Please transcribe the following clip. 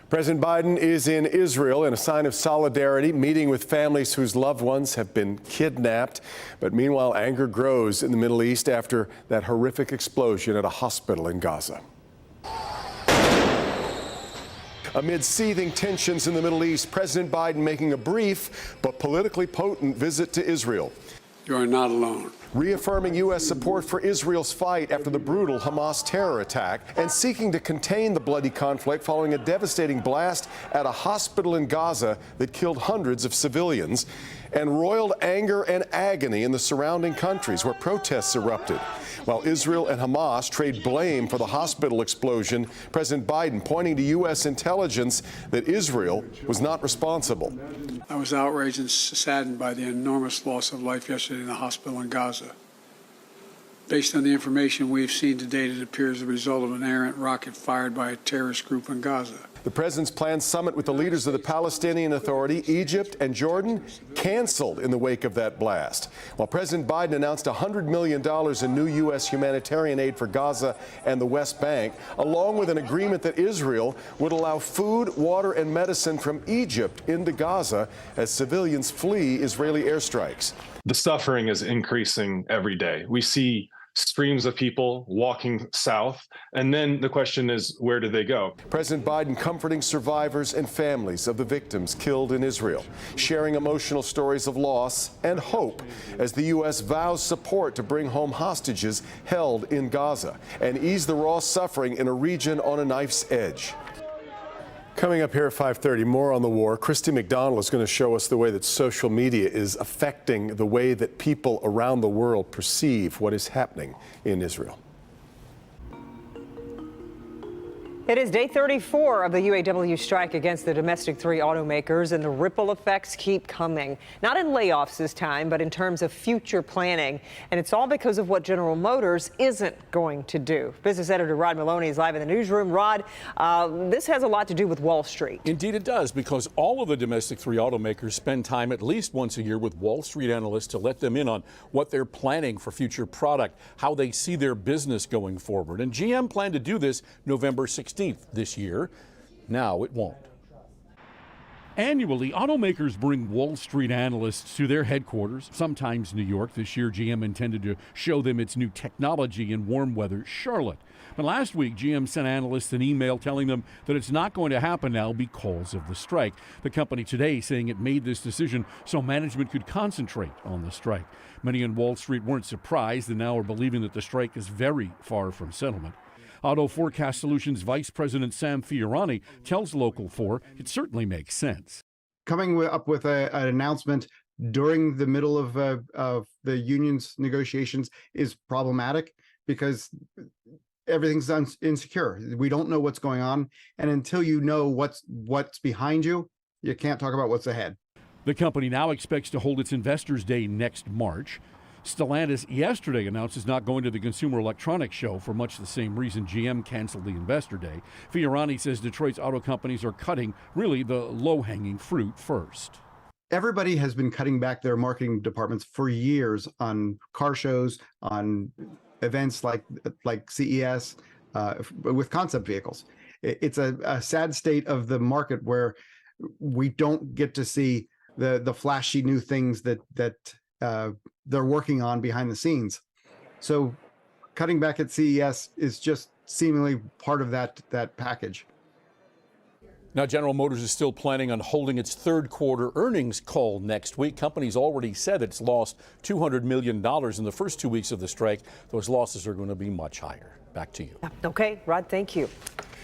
President Biden is in Israel in a sign of solidarity, meeting with families whose loved ones have been kidnapped. But meanwhile, anger grows in the Middle East after that horrific explosion at a hospital in Gaza. Amid seething tensions in the Middle East, President Biden making a brief but politically potent visit to Israel. You are not alone. Reaffirming U.S. support for Israel's fight after the brutal Hamas terror attack and seeking to contain the bloody conflict following a devastating blast at a hospital in Gaza that killed hundreds of civilians and roiled anger and agony in the surrounding countries where protests erupted. While Israel and Hamas trade blame for the hospital explosion, President Biden pointing to U.S. intelligence that Israel was not responsible. I was outraged and saddened by the enormous loss of life yesterday in the hospital in Gaza. Based on the information we've seen to date, it appears the result of an errant rocket fired by a terrorist group in Gaza. The president's planned summit with the leaders of the Palestinian Authority, Egypt, and Jordan canceled in the wake of that blast. While President Biden announced $100 million in new U.S. humanitarian aid for Gaza and the West Bank, along with an agreement that Israel would allow food, water, and medicine from Egypt into Gaza as civilians flee Israeli airstrikes. The suffering is increasing every day. We see streams of people walking south, and then the question is, where do they go? President Biden comforting survivors and families of the victims killed in Israel, sharing emotional stories of loss and hope as the U.S. vows support to bring home hostages held in Gaza and ease the raw suffering in a region on a knife's edge. Coming up here at 5:30, more on the war. Christy McDonald is going to show us the way that social media is affecting the way that people around the world perceive what is happening in Israel. It is day 34 of the UAW strike against the domestic three automakers, and the ripple effects keep coming. Not in layoffs this time, but in terms of future planning. And it's all because of what General Motors isn't going to do. Business editor Rod Maloney is live in the newsroom. Rod, this has a lot to do with Wall Street. Indeed it does, because all of the domestic three automakers spend time at least once a year with Wall Street analysts to let them in on what they're planning for future product, how they see their business going forward. And GM planned to do this November 16th this year. Now it won't. Annually, automakers bring Wall Street analysts to their headquarters, sometimes New York. This year, GM intended to show them its new technology in warm weather Charlotte. But last week, GM sent analysts an email telling them that it's not going to happen now because of the strike. The company today saying it made this decision so management could concentrate on the strike. Many on Wall Street weren't surprised and now are believing that the strike is very far from settlement. Auto Forecast Solutions Vice President Sam Fiorani tells Local 4 it certainly makes sense. Coming up with an announcement during the middle of the union's negotiations is problematic because everything's insecure. We don't know what's going on, and until you know what's behind you, you can't talk about what's ahead. The company now expects to hold its Investors Day next March. Stellantis yesterday announced it's not going to the Consumer Electronics Show for much the same reason GM canceled the Investor Day. Fiorani says Detroit's auto companies are cutting really the low-hanging fruit first. Everybody has been cutting back their marketing departments for years on car shows, on events like CES, with concept vehicles. It's a sad state of the market where we don't get to see the flashy new things that they're working on behind the scenes. So cutting back at CES is just seemingly part of that package. Now, General Motors is still planning on holding its third quarter earnings call next week. Company's already said it's lost $200 million in the first 2 weeks of the strike. Those losses are going to be much higher. Back to you. Okay, Rod, thank you.